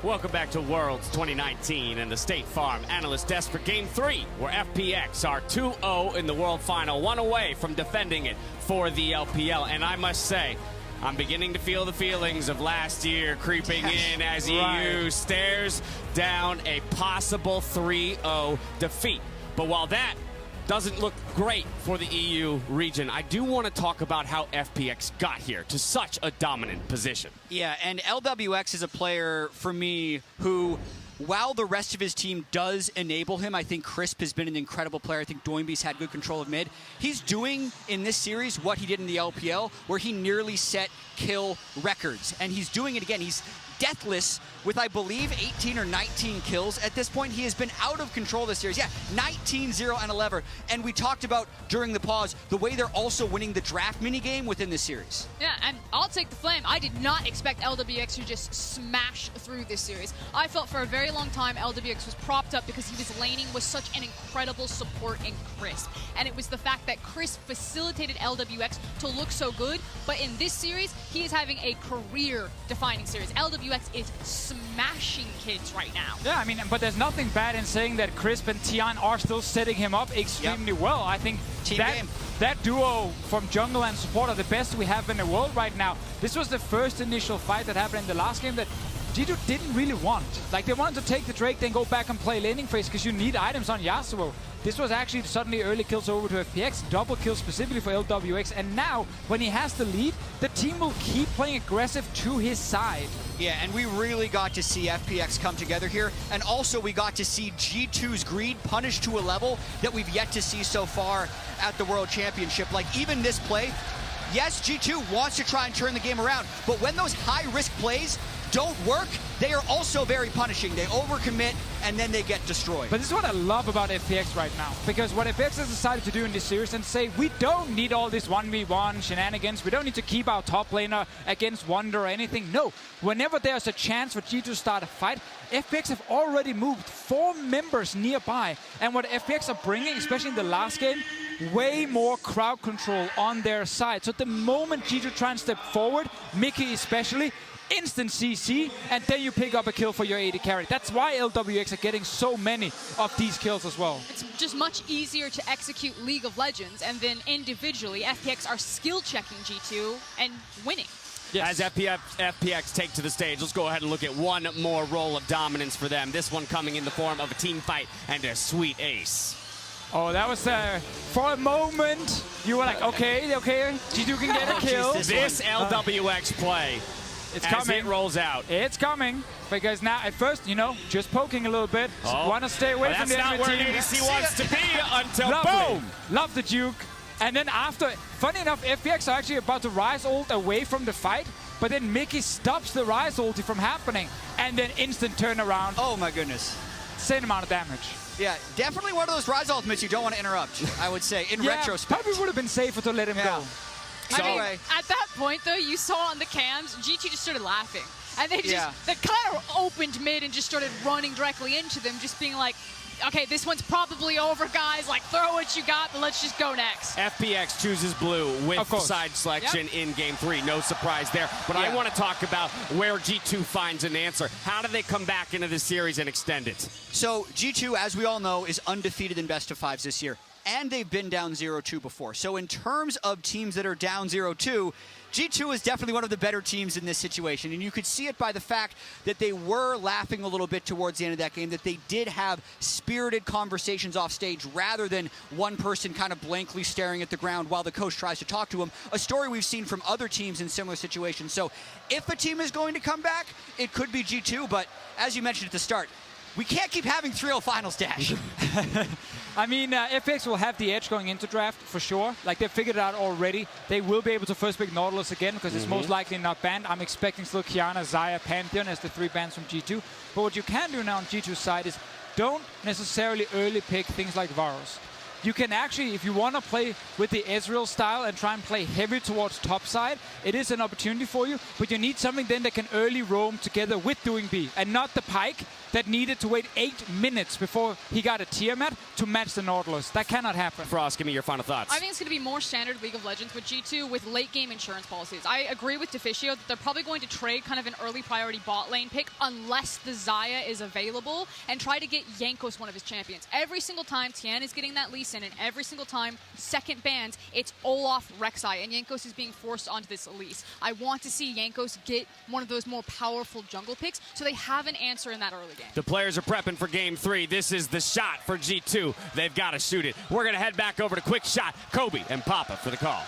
Welcome back to Worlds 2019 and the State Farm Analyst Desk for Game 3, where FPX are 2-0 in the World Final, one away from defending it for the LPL. And I must say, I'm beginning to feel the feelings of last year creeping in as EU stares down a possible 3-0 defeat. But while that doesn't look great for the EU region, I do want to talk about how FPX got here to such a dominant position. Yeah, and LWX is a player, for me, who, while the rest of his team does enable him, I think Crisp has been an incredible player. I think Doinby's had good control of mid. He's doing in this series what he did in the LPL, where he nearly set kill records. And he's doing it again. He's deathless with, I believe, 18 or 19 kills at this point. He has been out of control this series. Yeah, 19, 0, and 11. And we talked about during the pause the way they're also winning the draft minigame within this series. Yeah, and I'll take the flame. I did not expect LWX to just smash through this series. I felt for a very long time LWX was propped up because he was laning with such an incredible support in Crisp. And it was the fact that Crisp facilitated LWX to look so good. But in this series, he is having a career-defining series. LWX is smashing kids right now. Yeah, I mean, but there's nothing bad in saying that Crisp and Tian are still setting him up extremely well. I think that duo from jungle and support are the best we have in the world right now. This was the first initial fight that happened in the last game that G2 didn't really want. Like, they wanted to take the Drake, then go back and play laning phase because you need items on Yasuo. This was actually suddenly early kills over to FPX, double kills specifically for LWX, and now, when he has the lead, the team will keep playing aggressive to his side. Yeah, and we really got to see FPX come together here, and also we got to see G2's greed punished to a level that we've yet to see so far at the World Championship. Like, even this play, yes, G2 wants to try and turn the game around, but when those high-risk plays don't work, they are also very punishing. They overcommit, and then they get destroyed. But this is what I love about FPX right now, because what FPX has decided to do in this series and say, we don't need all this 1v1 shenanigans, we don't need to keep our top laner against Wonder or anything. No, whenever there's a chance for G2 to start a fight, FPX have already moved 4 members nearby, and what FPX are bringing, especially in the last game, way more crowd control on their side. So the moment G2 try and step forward, Mickey especially, instant CC, and then you pick up a kill for your AD carry. That's why LWX are getting so many of these kills as well. It's just much easier to execute League of Legends, and then individually, FPX are skill checking G2 and winning. Yes. As FPX take to the stage, let's go ahead and look at one more roll of dominance for them. This one coming in the form of a team fight and a sweet ace. Oh, that was, for a moment, you were like, okay, G2 can get a kill. This LWX play. It's as coming. It rolls out. It's coming. Because now, at first, you know, just poking a little bit. Want to stay away from the enemy team. That's not where ADC wants to be until boom! Love the juke. And then after, funny enough, FPX are actually about to rise ult away from the fight. But then Mickey stops the rise ulti from happening. And then instant turnaround. Oh my goodness. Same amount of damage. Yeah, definitely one of those rise ultimates you don't want to interrupt, I would say, in retrospect. Probably would have been safer to let him go. So, I mean, at that point, though, you saw on the cams, G2 just started laughing. And they just, they kind of opened mid and just started running directly into them, just being like, okay, this one's probably over, guys. Like, throw what you got, but let's just go next. FPX chooses blue with side selection in Game 3. No surprise there. But I want to talk about where G2 finds an answer. How do they come back into the series and extend it? So, G2, as we all know, is undefeated in best-of-5s this year. And they've been down 0-2 before. So in terms of teams that are down 0-2, G2 is definitely one of the better teams in this situation. And you could see it by the fact that they were laughing a little bit towards the end of that game, that they did have spirited conversations off stage rather than one person kind of blankly staring at the ground while the coach tries to talk to him. A story we've seen from other teams in similar situations. So if a team is going to come back, it could be G2. But as you mentioned at the start, we can't keep having 3-0 finals, Dash. I mean, FX will have the edge going into draft, for sure. Like, they've figured it out already. They will be able to first pick Nautilus again, because it's most likely not banned. I'm expecting still Kiana, Xayah, Pantheon as the 3 bans from G2. But what you can do now on G2's side is don't necessarily early pick things like Varus. you can actually, if you want to play with the Ezreal style and try and play heavy towards top side, it is an opportunity for you, but you need something then that can early roam together with doing B, and not the Pyke that needed to wait 8 minutes before he got a Tiamat to match the Nautilus. That cannot happen. Frost, give me your final thoughts. I think it's going to be more standard League of Legends with G2 with late game insurance policies. I agree with Deficio that they're probably going to trade kind of an early priority bot lane pick unless the Xayah is available and try to get Jankos one of his champions. Every single time Tian is getting that Lee Sin, and every single time second bans, it's Olaf Rek'Sai, and Jankos is being forced onto this Elise. I want to see Jankos get one of those more powerful jungle picks so they have an answer in that early game. The players are prepping for game 3. This is the shot for G2. They've got to shoot it. We're going to head back over to Quick Shot. Kobe and Papa for the call.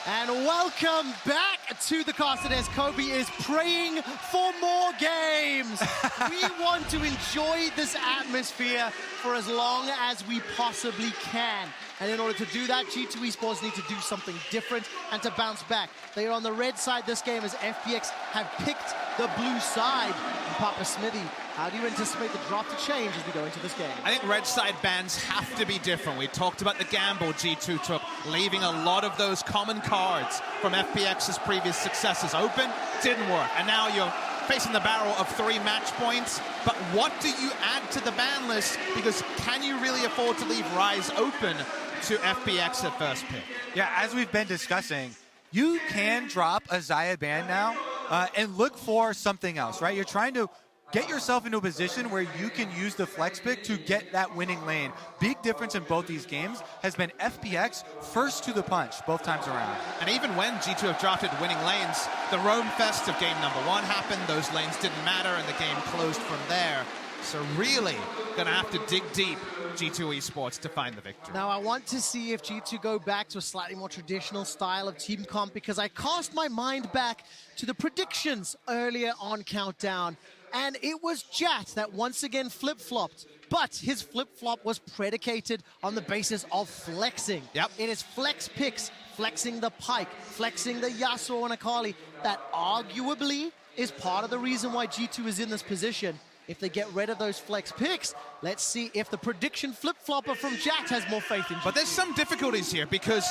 And welcome back to the cast as Kobe is praying for more games. We want to enjoy this atmosphere for as long as we possibly can. And in order to do that, G2 Esports need to do something different and to bounce back. They are on the red side this game as FPX have picked the blue side. And Papa Smithy, how do you anticipate the draft to change as we go into this game? I think red side bans have to be different. We talked about the gamble G2 took, leaving a lot of those common cards from FPX's previous successes open. Didn't work. And now you're facing the barrel of 3 match points. But what do you add to the ban list? Because can you really afford to leave Rise open to FPX at first pick? Yeah, as we've been discussing, you can drop a Xayah ban now and look for something else, right? You're trying to get yourself into a position where you can use the flex pick to get that winning lane. Big difference in both these games has been FPX first to the punch both times around. And even when G2 have drafted winning lanes, the Roam Fest of game number 1 happened, those lanes didn't matter, and the game closed from there. So really gonna have to dig deep, G2 Esports, to find the victory. Now I want to see if G2 go back to a slightly more traditional style of team comp, because I cast my mind back to the predictions earlier on Countdown, and it was Jat that once again flip-flopped. But his flip-flop was predicated on the basis of flexing. Yep. It is flex picks, flexing the Pyke, flexing the Yasuo and Akali, that arguably is part of the reason why G2 is in this position. If they get rid of those flex picks, let's see if the prediction flip-flopper from Jack has more faith in G2. But there's some difficulties here, because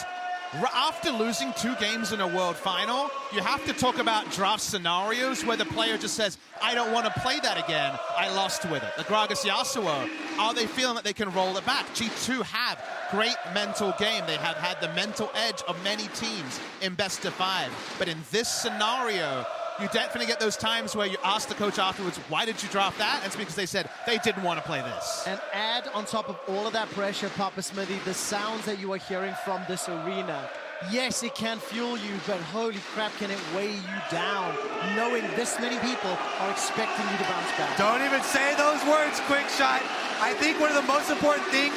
after losing 2 games in a World Final, you have to talk about draft scenarios where the player just says, I don't want to play that again, I lost with it. The Gragas Yasuo, are they feeling that they can roll it back? G2 have great mental game. They have had the mental edge of many teams in best of 5. But in this scenario, you definitely get those times where you ask the coach afterwards, why did you draft that? And it's because they said they didn't want to play this. And add on top of all of that pressure, Papa Smithy, the sounds that you are hearing from this arena. Yes, it can fuel you, but holy crap, can it weigh you down, knowing this many people are expecting you to bounce back. Don't even say those words, Quick Shot. I think one of the most important things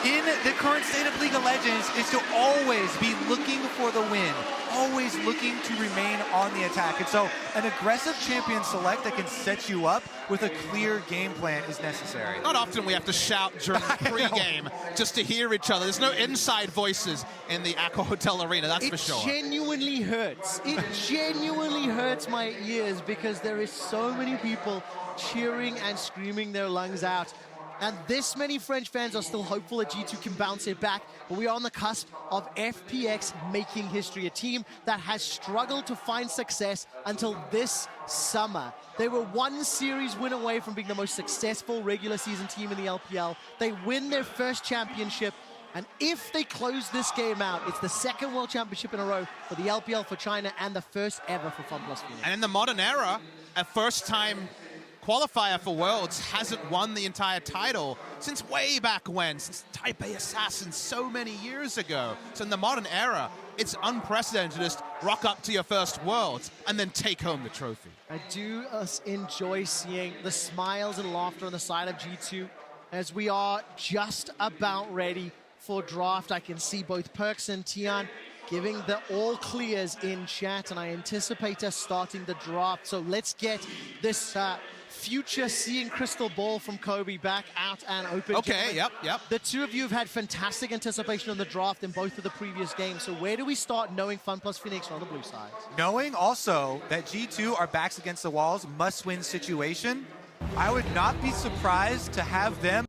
in the current state of League of Legends is to always be looking for the win, always looking to remain on the attack. And so an aggressive champion select that can set you up with a clear game plan is necessary. Not often we have to shout during the pregame just to hear each other. There's no inside voices in the Accor Hotel Arena, that's for sure. It genuinely hurts. It genuinely hurts my ears, because there is so many people cheering and screaming their lungs out. And this many French fans are still hopeful that G2 can bounce it back. But we are on the cusp of FPX making history, a team that has struggled to find success until this summer. They were 1 series win away from being the most successful regular season team in the LPL. They win their first championship. And if they close this game out, it's the 2nd World Championship in a row for the LPL for China and the first ever for FunPlus Phoenix. And in the modern era, a first-time qualifier for Worlds hasn't won the entire title since way back when, since Taipei Assassins so many years ago. So in the modern era, it's unprecedented to just rock up to your first Worlds and then take home the trophy. I do enjoy seeing the smiles and laughter on the side of G2 as we are just about ready for draft. I can see both Perks and Tian giving the all clears in chat, and I anticipate us starting the draft. So let's get this future seeing crystal ball from Kobe back out and open. Okay, yep. The two of you have had fantastic anticipation on the draft in both of the previous games. So where do we start knowing FunPlus Phoenix are on the blue side? Knowing also that G2 are backs against the walls, must-win situation, I would not be surprised to have them